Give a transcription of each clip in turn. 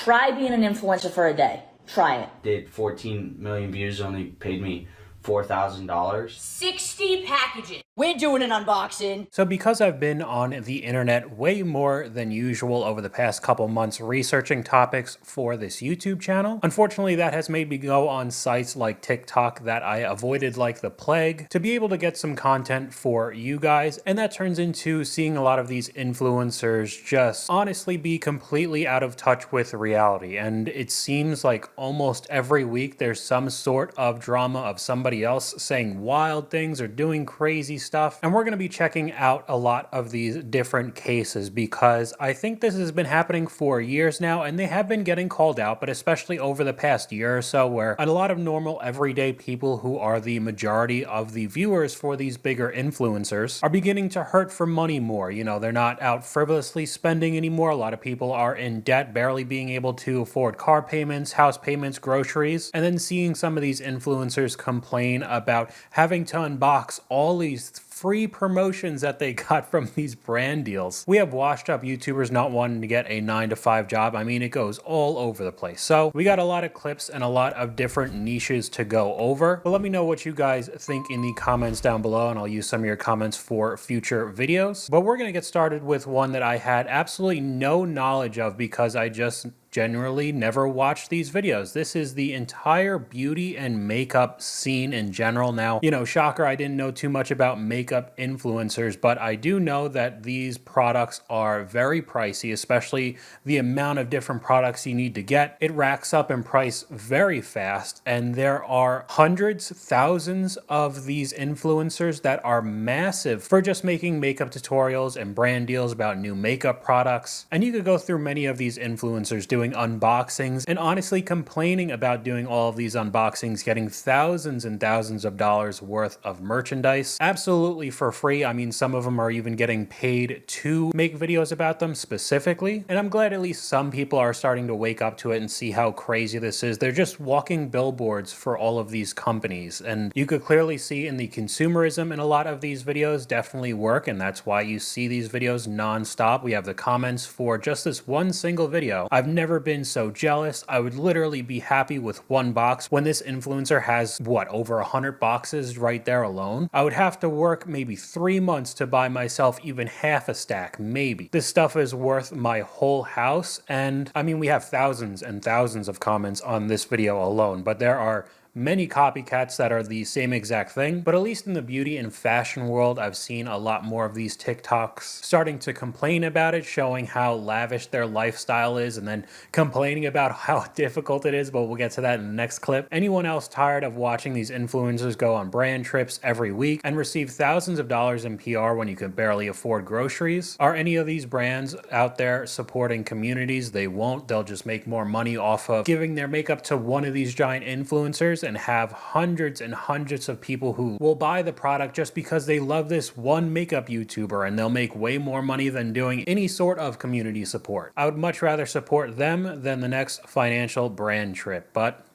Try being an influencer for a day. Try it. Did 14 million views, only paid me $4,000. 60 packages. We're doing an unboxing. So because I've been on the internet way more than usual over the past couple months researching topics for this YouTube channel, unfortunately that has made me go on sites like TikTok that I avoided like the plague to be able to get some content for you guys, and that turns into seeing a lot of these influencers just honestly be completely out of touch with reality. And it seems like almost every week there's some sort of drama of somebody else saying wild things or doing crazy stuff, and we're going to be checking out a lot of these different cases because I think this has been happening for years now, and they have been getting called out, but especially over the past year or so, where a lot of normal everyday people who are the majority of the viewers for these bigger influencers are beginning to hurt for money more. You know, they're not out frivolously spending anymore. A lot of people are in debt, barely being able to afford car payments, house payments, groceries, and then seeing some of these influencers complain about having to unbox all these free promotions that they got from these brand deals. We have washed up YouTubers not wanting to get a 9-to-5 job. I mean, it goes all over the place. So we got a lot of clips and a lot of different niches to go over. But let me know what you guys think in the comments down below, and I'll use some of your comments for future videos. But we're going to get started with one that I had absolutely no knowledge of because I just generally never watch these videos. This is the entire beauty and makeup scene in general. Now, you know, shocker, I didn't know too much about makeup influencers, but I do know that these products are very pricey, especially the amount of different products you need to get. It racks up in price very fast, and there are hundreds, thousands of these influencers that are massive for just making makeup tutorials and brand deals about new makeup products. And you could go through many of these influencers doing unboxings and honestly complaining about doing all of these unboxings, getting thousands and thousands of dollars worth of merchandise absolutely for free. I mean, some of them are even getting paid to make videos about them specifically. And I'm glad at least some people are starting to wake up to it and see how crazy this is. They're just walking billboards for all of these companies. And you could clearly see in the consumerism in a lot of these videos definitely work. And that's why you see these videos nonstop. We have the comments for just this one single video. I've never been so jealous. I would literally be happy with one box when this influencer has what, over 100 boxes right there alone. I would have to work maybe 3 months to buy myself even half a stack, maybe. This stuff is worth my whole house. And I mean, we have thousands and thousands of comments on this video alone, but there are many copycats that are the same exact thing. But at least in the beauty and fashion world, I've seen a lot more of these TikToks starting to complain about it, showing how lavish their lifestyle is, and then complaining about how difficult it is, but we'll get to that in the next clip. Anyone else tired of watching these influencers go on brand trips every week and receive thousands of dollars in PR when you can barely afford groceries? Are any of these brands out there supporting communities? They won't. They'll just make more money off of giving their makeup to one of these giant influencers and have hundreds and hundreds of people who will buy the product just because they love this one makeup YouTuber, and they'll make way more money than doing any sort of community support. I would much rather support them than the next financial brand trip, but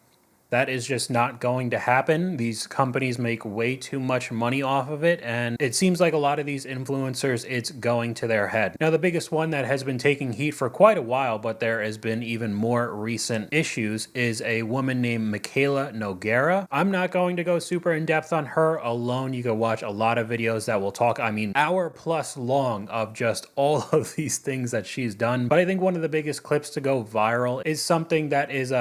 that is just not going to happen. These companies make way too much money off of it, and it seems like a lot of these influencers, it's going to their head. Now, the biggest one that has been taking heat for quite a while, but there has been even more recent issues, is a woman named Michaela Noguera. I'm not going to go super in depth on her alone. You can watch a lot of videos that will talk, I mean, hour plus long of just all of these things that she's done. But I think one of the biggest clips to go viral is something that is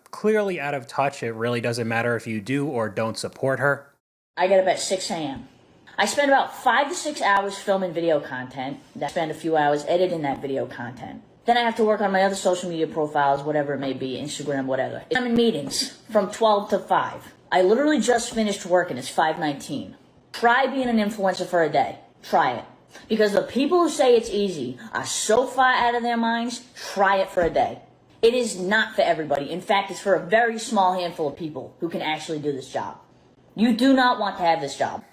clearly out of touch. It really doesn't matter if you do or don't support her. I get up at 6 a.m. I spend about 5 to 6 hours filming video content. I spend a few hours editing that video content. Then I have to work on my other social media profiles, whatever it may be, Instagram, whatever. I'm in meetings from 12 to 5. I literally just finished work and it's 5:19. Try being an influencer for a day. Try it. Because the people who say it's easy are so far out of their minds. Try it for a day. It is not for everybody. In fact, it's for a very small handful of people who can actually do this job. You do not want to have this job.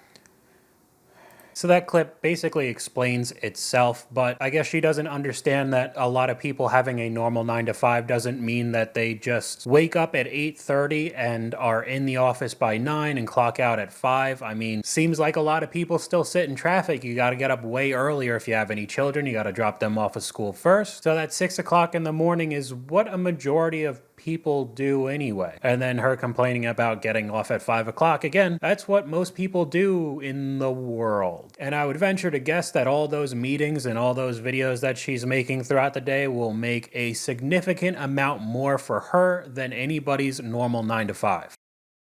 So that clip basically explains itself, but I guess she doesn't understand that a lot of people having a normal 9 to 5 doesn't mean that they just wake up at 8:30 and are in the office by 9 and clock out at 5. I mean, seems like a lot of people still sit in traffic. You got to get up way earlier if you have any children. You got to drop them off at school first. So that 6 o'clock in the morning is what a majority of people do anyway. And then her complaining about getting off at 5 o'clock, again, that's what most people do in the world. And I would venture to guess that all those meetings and all those videos that she's making throughout the day will make a significant amount more for her than anybody's normal 9 to 5.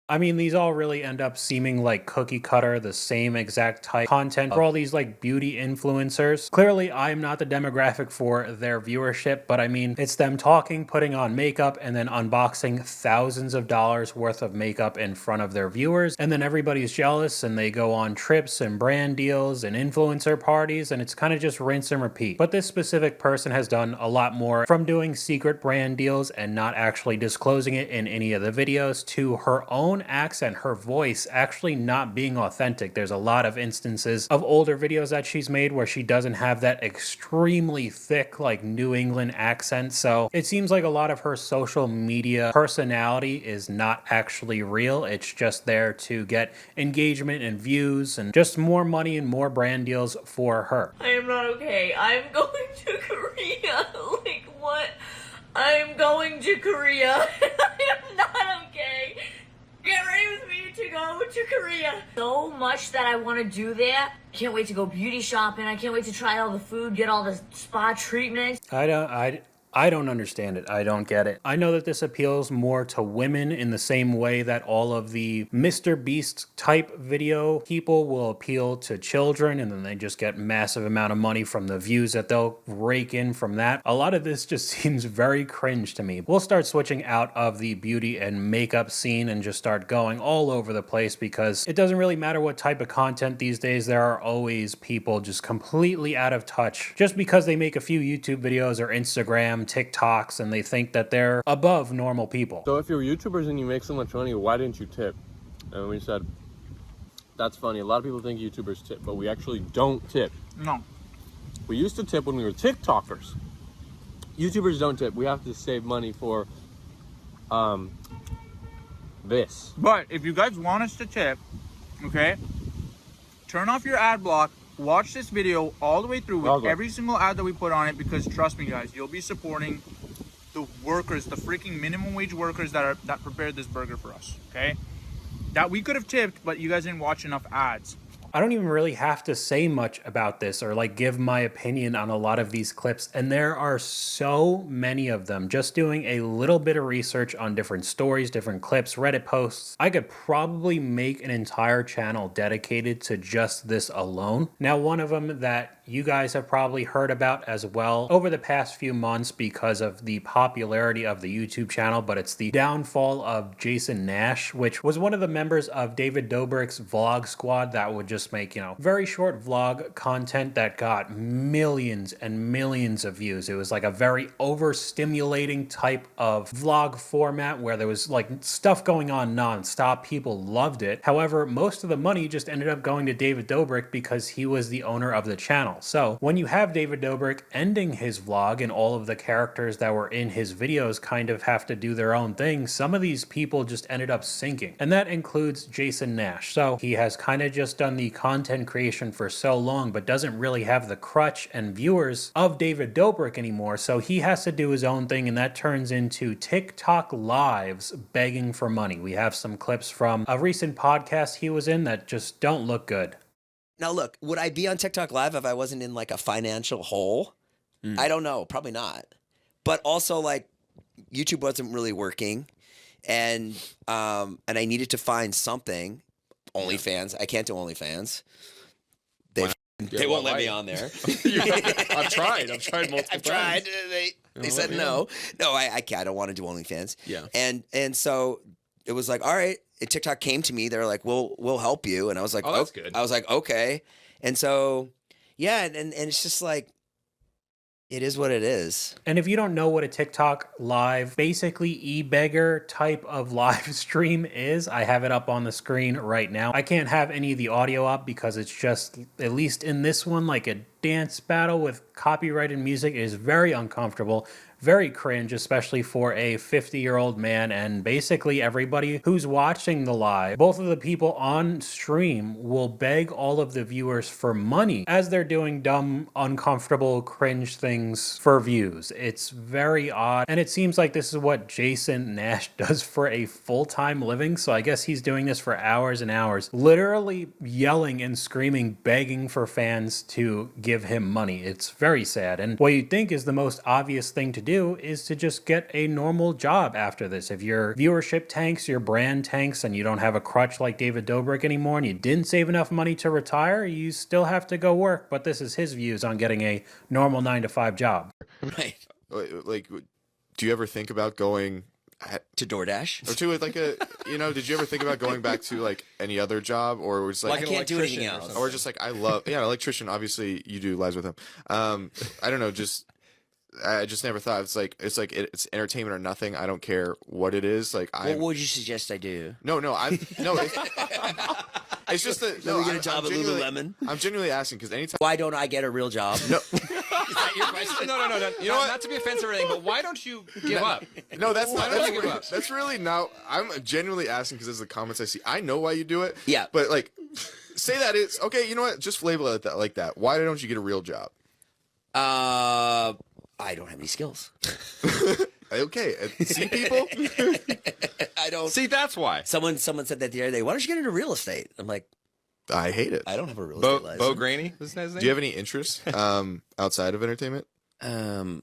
I mean, these all really end up seeming like cookie cutter, the same exact type content for all these like beauty influencers. Clearly, I'm not the demographic for their viewership, but I mean, it's them talking, putting on makeup, and then unboxing thousands of dollars worth of makeup in front of their viewers. And then everybody's jealous and they go on trips and brand deals and influencer parties, and it's kind of just rinse and repeat. But this specific person has done a lot more, from doing secret brand deals and not actually disclosing it in any of the videos, to her own accent, her voice actually not being authentic. There's a lot of instances of older videos that she's made where she doesn't have that extremely thick like New England accent. So it seems like a lot of her social media personality is not actually real. It's just there to get engagement and views and just more money and more brand deals for her. I am not okay. I'm going to Korea. Like, what? I'm going to Korea. I am not okay. Get ready with me to go to Korea. So much that I want to do there. Can't wait to go beauty shopping. I can't wait to try all the food, get all the spa treatments. I don't understand it. I don't get it. I know that this appeals more to women in the same way that all of the Mr. Beast type video people will appeal to children, and then they just get massive amount of money from the views that they'll rake in from that. A lot of this just seems very cringe to me. We'll start switching out of the beauty and makeup scene and just start going all over the place, because it doesn't really matter what type of content these days. There are always people just completely out of touch just because they make a few YouTube videos or Instagram TikToks and they think that they're above normal people. So if you're YouTubers and you make so much money, why didn't you tip? And we said, that's funny. A lot of people think YouTubers tip, but we actually don't tip. No. We used to tip when we were TikTokers. YouTubers don't tip. We have to save money for this. But if you guys want us to tip, okay, turn off your ad block. Watch this video all the way through with every single ad that we put on it, because trust me guys, you'll be supporting the workers, the freaking minimum wage workers that prepared this burger for us, okay? That we could have tipped, but you guys didn't watch enough ads. I don't even really have to say much about this or like give my opinion on a lot of these clips, and there are so many of them. Just doing a little bit of research on different stories, different clips, Reddit posts, I could probably make an entire channel dedicated to just this alone. Now, one of them that you guys have probably heard about as well over the past few months because of the popularity of the YouTube channel, but it's the downfall of Jason Nash, which was one of the members of David Dobrik's vlog squad that would just make, you know, very short vlog content that got millions and millions of views. It was like a very overstimulating type of vlog format where there was like stuff going on nonstop. People loved it. However, most of the money just ended up going to David Dobrik because he was the owner of the channel. So when you have David Dobrik ending his vlog and all of the characters that were in his videos kind of have to do their own thing, some of these people just ended up sinking. And that includes Jason Nash. So he has kind of just done the content creation for so long, but doesn't really have the crutch and viewers of David Dobrik anymore. So he has to do his own thing, and that turns into TikTok lives begging for money. We have some clips from a recent podcast he was in that just don't look good. Now, look, would I be on TikTok Live if I wasn't in like a financial hole? I don't know. Probably not. But also, like, YouTube wasn't really working, and I needed to find something. OnlyFans. I can't do OnlyFans. They won't let me on there. I've tried multiple times. I've tried. They said no. No, I can't. I don't want to do OnlyFans. Yeah. And so it was like, all right. And TikTok came to me. They were like, we'll help you. And I was like, oh, that's good. I was like, okay. And so, yeah. And it's just like, It is what it is. And if you don't know what a TikTok live, basically e-beggar type of live stream is, I have it up on the screen right now. I can't have any of the audio up because it's just, at least in this one, like a dance battle with copyrighted music. It is very uncomfortable, very cringe, especially for a 50-year-old man, and basically everybody who's watching the live. Both of the people on stream will beg all of the viewers for money as they're doing dumb, uncomfortable, cringe things for views. It's very odd, and it seems like this is what Jason Nash does for a full-time living, so I guess he's doing this for hours and hours, literally yelling and screaming, begging for fans to give him money. It's very sad, and what you'd think is the most obvious thing to do is to just get a normal job after this. If your viewership tanks, your brand tanks, and you don't have a crutch like David Dobrik anymore, and you didn't save enough money to retire, you still have to go work. But this is his views on getting a normal 9-to-5 job. Right. Like, do you ever think about going To DoorDash? or to like a, did you ever think about going back to like any other job, or was like I can't do anything else. or just like, I love, electrician, obviously you do lives with him. I don't know, I just never thought it's entertainment or nothing. I don't care what it is. Like, What would you suggest I do? no, it's just that Let me get a job at Lululemon? I'm genuinely asking because anytime. Why don't I get a real job? No, Your question? No. You know what? Not to be offensive or anything, but why don't you give up? no, that's not. Why don't you give up? That's really not. I'm genuinely asking because there's the comments I see. I know why you do it. Yeah. But like, say that it's okay. You know what? Just label it like that. Why don't you get a real job? I don't have any skills. Okay, see people. I don't. See, that's why. Someone said that the other day. Why don't you get into real estate? I'm like, I hate it. I don't have a real estate license. Bo Graney was his name. Do you have any interests outside of entertainment? No.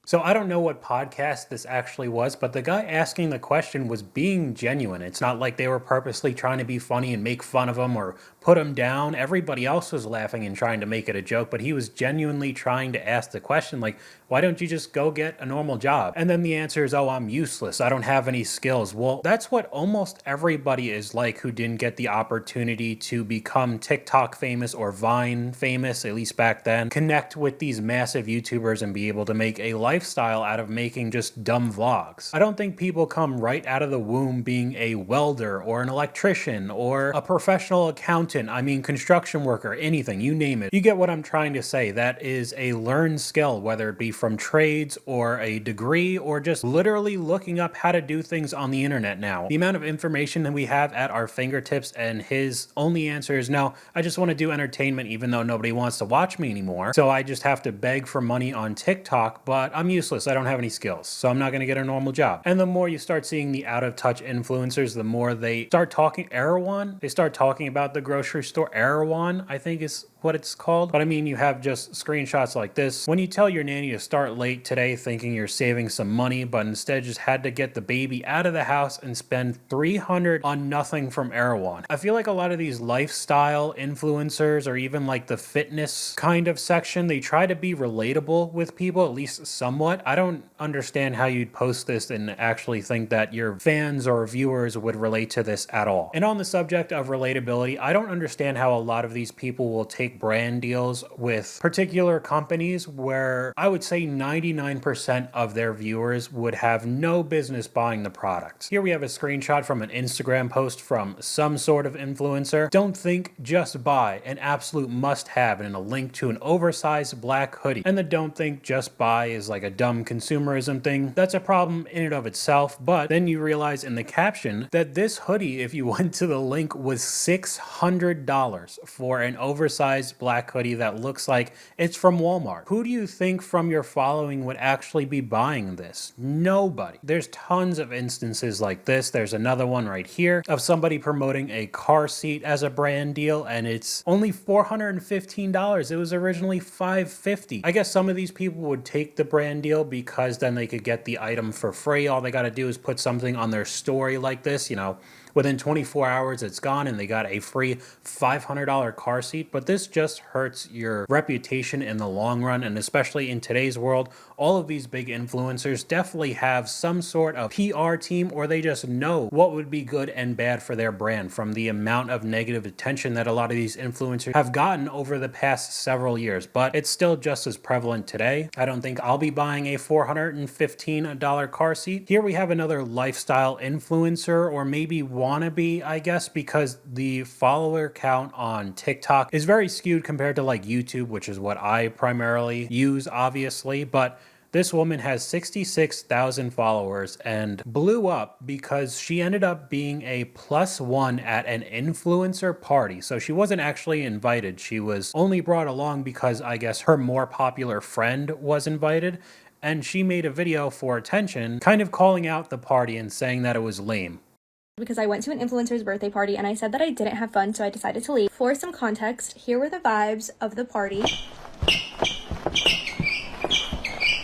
So I don't know what podcast this actually was, but the guy asking the question was being genuine. It's not like they were purposely trying to be funny and make fun of him or put him down. Everybody else was laughing and trying to make it a joke, but he was genuinely trying to ask the question, like, why don't you just go get a normal job? And then the answer is, oh, I'm useless. I don't have any skills. Well, that's what almost everybody is like who didn't get the opportunity to become TikTok famous or Vine famous, at least back then, connect with these massive YouTubers and be able to make a lifestyle out of making just dumb vlogs. I don't think people come right out of the womb being a welder or an electrician or a professional accountant. I mean, construction worker, anything, you name it. You get what I'm trying to say. That is a learned skill, whether it be from trades or a degree or just literally looking up how to do things on the internet now. The amount of information that we have at our fingertips, and his only answer is, no, I just want to do entertainment even though nobody wants to watch me anymore. So I just have to beg for money on TikTok, but I'm useless. I don't have any skills, so I'm not going to get a normal job. And the more you start seeing the out-of-touch influencers, the more they start talking. Erewhon, they start talking about the grocery store. Erewhon, I think is what it's called. But I mean, you have just screenshots like this. When you tell your nanny to start late today thinking you're saving some money, but instead just had to get the baby out of the house and spend $300 on nothing from Erewhon. I feel like a lot of these lifestyle influencers, or even like the fitness kind of section, they try to be relatable with people, at least somewhat. I don't understand how you'd post this and actually think that your fans or viewers would relate to this at all. And on the subject of relatability, I don't understand how a lot of these people will take brand deals with particular companies where I would say 99% of their viewers would have no business buying the product. Here we have a screenshot from an Instagram post from some sort of influencer. Don't think, just buy, an absolute must-have, and a link to an oversized black hoodie. And the don't think, just buy is like a dumb consumerism thing. That's a problem in and of itself, but then you realize in the caption that this hoodie, if you went to the link, was $600 for an oversized black hoodie that looks like it's from Walmart. Who do you think from your following would actually be buying this? Nobody. There's tons of instances like this. There's another one right here of somebody promoting a car seat as a brand deal, and it's only $415. It was originally $550. I guess some of these people would take the brand deal because then they could get the item for free. All they got to do is put something on their story like this, within 24 hours it's gone and they got a free $500 car seat. But this just hurts your reputation in the long run, and especially in today's today's world, all of these big influencers definitely have some sort of PR team, or they just know what would be good and bad for their brand from the amount of negative attention that a lot of these influencers have gotten over the past several years. But it's still just as prevalent today. I don't think I'll be buying a $415 car seat. Here we have another lifestyle influencer, or maybe wannabe, I guess, because the follower count on TikTok is very skewed compared to like YouTube, which is what I primarily use, obviously. But this woman has 66,000 followers and blew up because she ended up being a +1 at an influencer party. So she wasn't actually invited. She was only brought along because I guess her more popular friend was invited. And she made a video for attention, kind of calling out the party and saying that it was lame. Because I went to an influencer's birthday party and I said that I didn't have fun, so I decided to leave. For some context, here were the vibes of the party.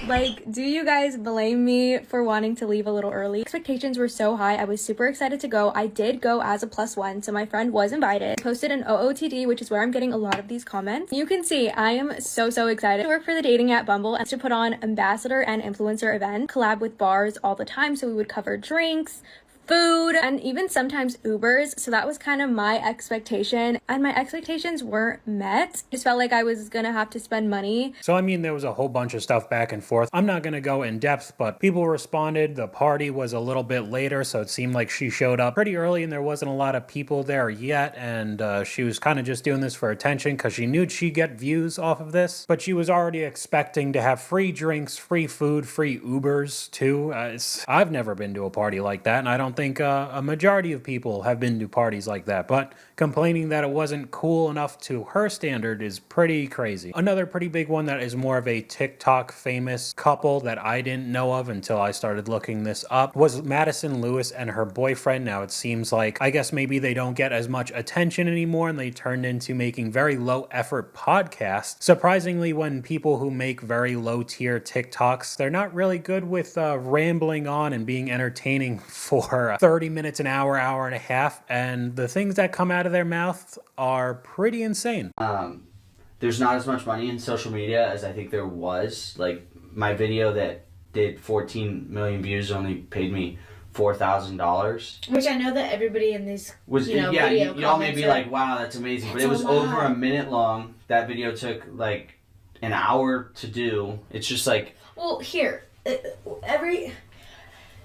Like, do you guys blame me for wanting to leave a little early? Expectations were so high. I was super excited to go. I did go as a +1, so my friend was invited. I posted an OOTD, which is where I'm getting a lot of these comments. You can see I am so excited. I work for the dating app Bumble and to put on ambassador and influencer events, collab with bars all the time, so we would cover drinks, food, and even sometimes Ubers. So that was kind of my expectation, and my expectations weren't met. Just felt like I was gonna have to spend money. So I mean, there was a whole bunch of stuff back and forth. I'm not gonna go in depth, but people responded. The party was a little bit later, so it seemed like she showed up pretty early and there wasn't a lot of people there yet, and she was kind of just doing this for attention because she knew she'd get views off of this. But she was already expecting to have free drinks, free food, free Ubers too. I've never been to a party like that, and I don't think a majority of people have been to parties like that, but complaining that it wasn't cool enough to her standard is pretty crazy. Another pretty big one that is more of a TikTok famous couple that I didn't know of until I started looking this up was Madison Lewis and her boyfriend. Now it seems like, I guess maybe they don't get as much attention anymore and they turned into making very low effort podcasts. Surprisingly, when people who make very low tier TikToks, they're not really good with rambling on and being entertaining for 30 minutes, an hour, hour and a half, and the things that come out of their mouth are pretty insane. There's not as much money in social media as I think there was. Like, my video that did 14 million views only paid me $4,000. Which I know that everybody in these Was video y'all may be like, wow, that's amazing, but it was over a minute long. That video took like an hour to do. It's just like, well, here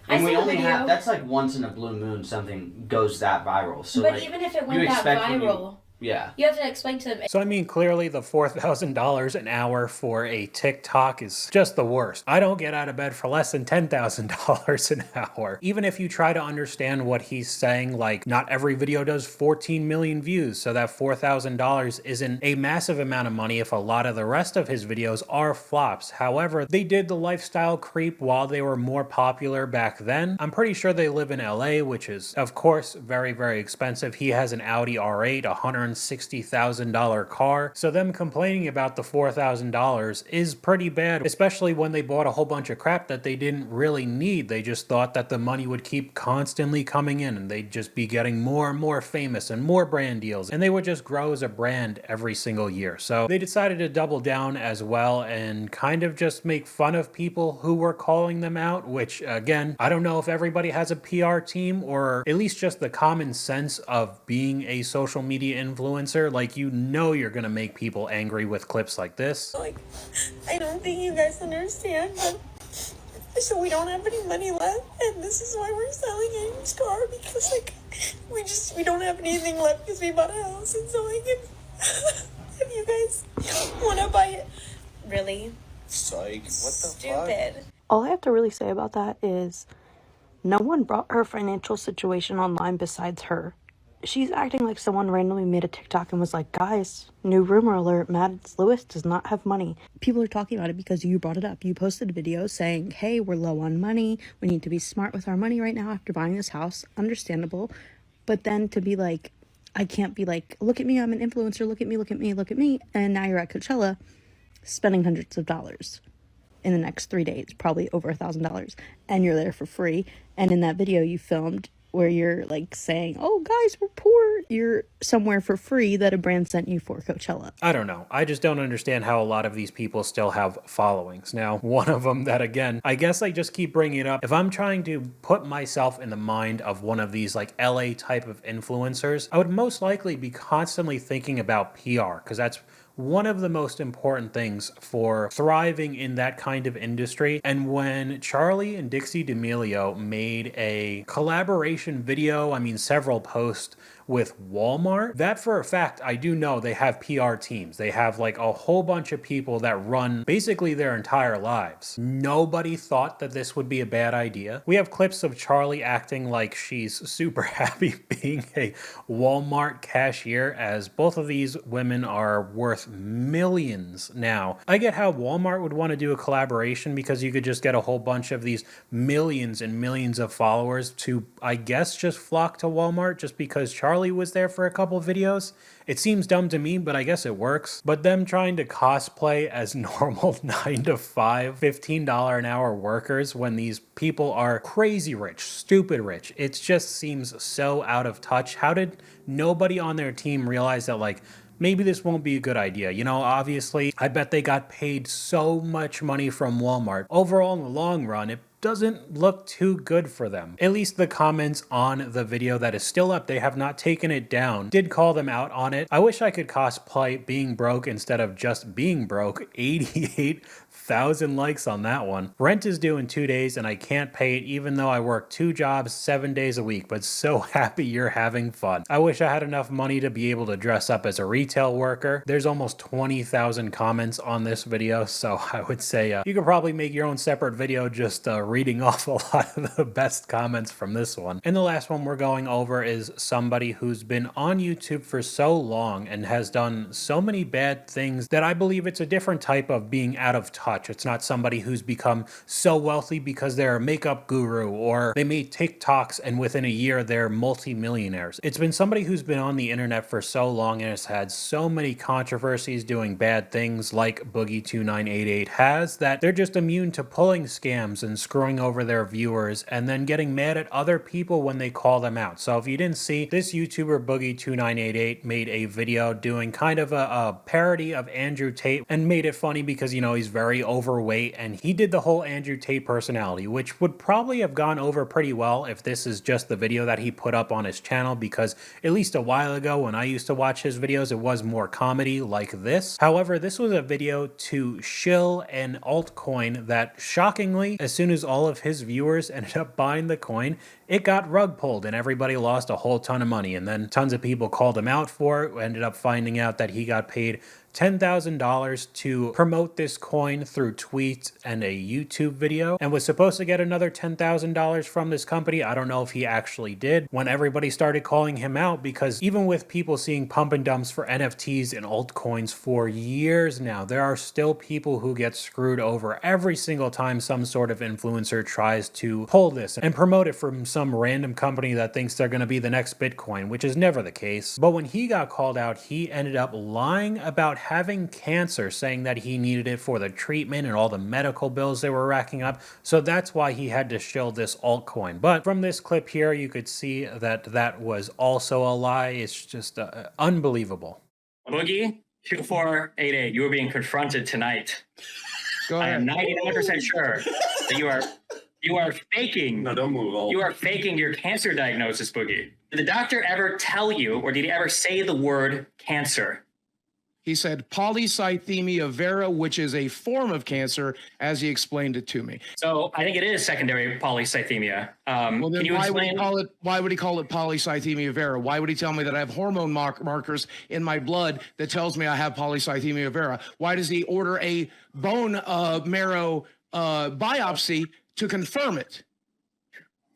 and we only have, that's like once in a blue moon something goes that viral. So but like, even if it went that viral, yeah, you have to explain to them. So I mean, clearly the $4,000 an hour for a TikTok is just the worst. I don't get out of bed for less than $10,000 an hour. Even if you try to understand what he's saying, like not every video does 14 million views, so that $4,000 isn't a massive amount of money if a lot of the rest of his videos are flops. However, they did the lifestyle creep while they were more popular back then. I'm pretty sure they live in LA, which is of course very, very expensive. He has an Audi R8, $160,000 car. So them complaining about the $4,000 is pretty bad, especially when they bought a whole bunch of crap that they didn't really need. They just thought that the money would keep constantly coming in and they'd just be getting more and more famous and more brand deals, and they would just grow as a brand every single year. So they decided to double down as well and kind of just make fun of people who were calling them out, which again, I don't know if everybody has a PR team or at least just the common sense of being a social media influencer. Like, you know you're gonna make people angry with clips like this. Like, I don't think you guys understand, but so we don't have any money left, and this is why we're selling Aim's car, because like we don't have anything left because we bought a house, and so like if you guys want to buy it, really Psych. What the stupid. fuck? All I have to really say about that is no one brought her financial situation online besides her. She's acting like someone randomly made a TikTok and was like, guys, new rumor alert, Madison Lewis does not have money. People are talking about it because you brought it up. You posted a video saying, hey, we're low on money. We need to be smart with our money right now after buying this house. Understandable. But then to be like, I can't be like, look at me, I'm an influencer. Look at me, look at me, look at me. And now you're at Coachella spending hundreds of dollars in the next 3 days, probably over $1,000. And you're there for free. And in that video you filmed, where you're like saying, oh guys, we're poor, you're somewhere for free that a brand sent you for Coachella. I don't know. I just don't understand how a lot of these people still have followings. Now, one of them that, again, I guess I just keep bringing it up. If I'm trying to put myself in the mind of one of these like LA type of influencers, I would most likely be constantly thinking about PR, because that's one of the most important things for thriving in that kind of industry. And when Charlie and Dixie D'Amelio made a collaboration video, I mean several posts with Walmart, that for a fact, I do know they have PR teams. They have like a whole bunch of people that run basically their entire lives. Nobody thought that this would be a bad idea. We have clips of Charlie acting like she's super happy being a Walmart cashier, as both of these women are worth millions now. I get how Walmart would want to do a collaboration because you could just get a whole bunch of these millions and millions of followers to, I guess, just flock to Walmart just because Charlie was there for a couple videos. It seems dumb to me, but I guess it works. But them trying to cosplay as normal 9 to 5, $15 an hour workers when these people are crazy rich, stupid rich, it just seems so out of touch. How did nobody on their team realize that, like, maybe this won't be a good idea? You know, obviously, I bet they got paid so much money from Walmart. Overall, in the long run, it doesn't look too good for them. At least the comments on the video that is still up, they have not taken it down, did call them out on it. I wish I could cosplay being broke instead of just being broke. 88,000 likes on that one. Rent is due in 2 days and I can't pay it even though I work 2 jobs 7 days a week, but so happy you're having fun. I wish I had enough money to be able to dress up as a retail worker. There's almost 20,000 comments on this video, so I would say you could probably make your own separate video just reading off a lot of the best comments from this one. And the last one we're going over is somebody who's been on YouTube for so long and has done so many bad things that I believe it's a different type of being out of touch. It's not somebody who's become so wealthy because they're a makeup guru or they made TikToks and within a year they're multi-millionaires. It's been somebody who's been on the internet for so long and has had so many controversies doing bad things like Boogie2988 has, that they're just immune to pulling scams and screwing over their viewers and then getting mad at other people when they call them out. So if you didn't see, this YouTuber Boogie2988 made a video doing kind of a parody of Andrew Tate and made it funny because, you know, he's very overweight and he did the whole Andrew Tate personality, which would probably have gone over pretty well if this is just the video that he put up on his channel, because at least a while ago when I used to watch his videos, it was more comedy like this. However, this was a video to shill an altcoin that shockingly, as soon as all of his viewers ended up buying the coin, it got rug pulled and everybody lost a whole ton of money. And then tons of people called him out for it, ended up finding out that he got paid $10,000 to promote this coin through tweets and a YouTube video, and was supposed to get another $10,000 from this company. I don't know if he actually did, when everybody started calling him out, because even with people seeing pump and dumps for NFTs and altcoins for years now, there are still people who get screwed over every single time some sort of influencer tries to pull this and promote it from some random company that thinks they're going to be the next Bitcoin, which is never the case. But when he got called out, he ended up lying about having cancer, saying that he needed it for the treatment and all the medical bills they were racking up. So that's why he had to shill this altcoin. But from this clip here, you could see that that was also a lie. It's just unbelievable. Boogie 2488, you are being confronted tonight. Go ahead. I am 99% sure that you are faking. No, don't move. You are faking your cancer diagnosis, Boogie. Did the doctor ever tell you, or did he ever say the word cancer? He said polycythemia vera, which is a form of cancer, as he explained it to me. So I think it is secondary polycythemia. Well, then can you why explain? why would he call it polycythemia vera? Why would he tell me that I have hormone markers in my blood that tells me I have polycythemia vera? Why does he order a bone marrow biopsy to confirm it?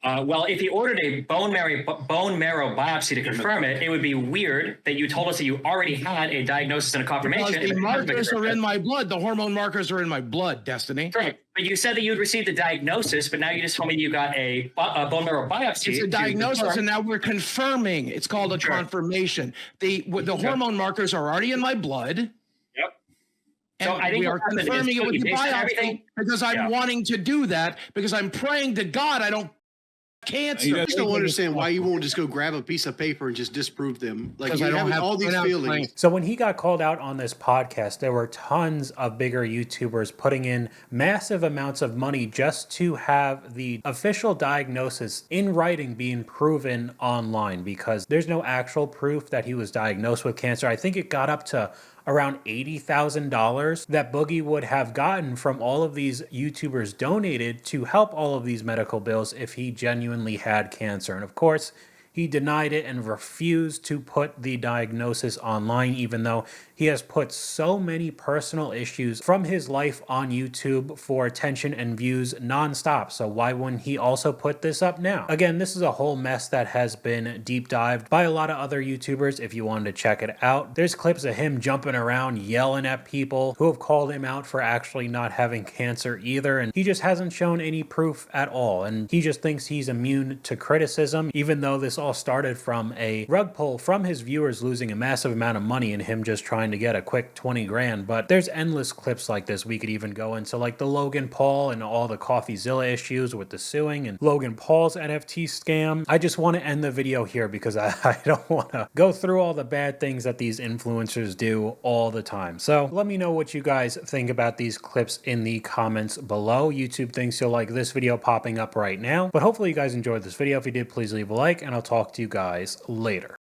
Well, if he ordered a bone marrow biopsy to confirm it, it would be weird that you told us that you already had a diagnosis and a confirmation. Because the markers are in my blood. The hormone markers are in my blood, Destiny. Correct. But you said that you'd received the diagnosis, but now you just told me you got a bone marrow biopsy. It's a diagnosis, and now we're confirming. It's called a confirmation. The hormone markers are already in my blood. Yep. And so I think we are confirming it with the biopsy because I'm wanting to do that, because I'm praying to God I don't cancer. I just don't understand why you won't just go grab a piece of paper and just disprove them. Like you have all these feelings. So when he got called out on this podcast, there were tons of bigger YouTubers putting in massive amounts of money just to have the official diagnosis in writing being proven online, because there's no actual proof that he was diagnosed with cancer. I think it got up to around $80,000 that Boogie would have gotten from all of these YouTubers donated to help all of these medical bills if he genuinely had cancer. And of course, he denied it and refused to put the diagnosis online, even though he has put so many personal issues from his life on YouTube for attention and views nonstop. So why wouldn't he also put this up now? Again, this is a whole mess that has been deep dived by a lot of other YouTubers. If you wanted to check it out, there's clips of him jumping around, yelling at people who have called him out for actually not having cancer either. And he just hasn't shown any proof at all. And he just thinks he's immune to criticism, even though this all started from a rug pull from his viewers losing a massive amount of money and him just trying to get a quick 20 grand. But there's endless clips like this. We could even go into like the Logan Paul and all the CoffeeZilla issues with the suing and Logan Paul's NFT scam. I just want to end the video here because I don't want to go through all the bad things that these influencers do all the time. So let me know what you guys think about these clips in the comments below. YouTube thinks you'll like this video popping up right now, but hopefully you guys enjoyed this video. If you did, please leave a like and I'll talk to you guys later.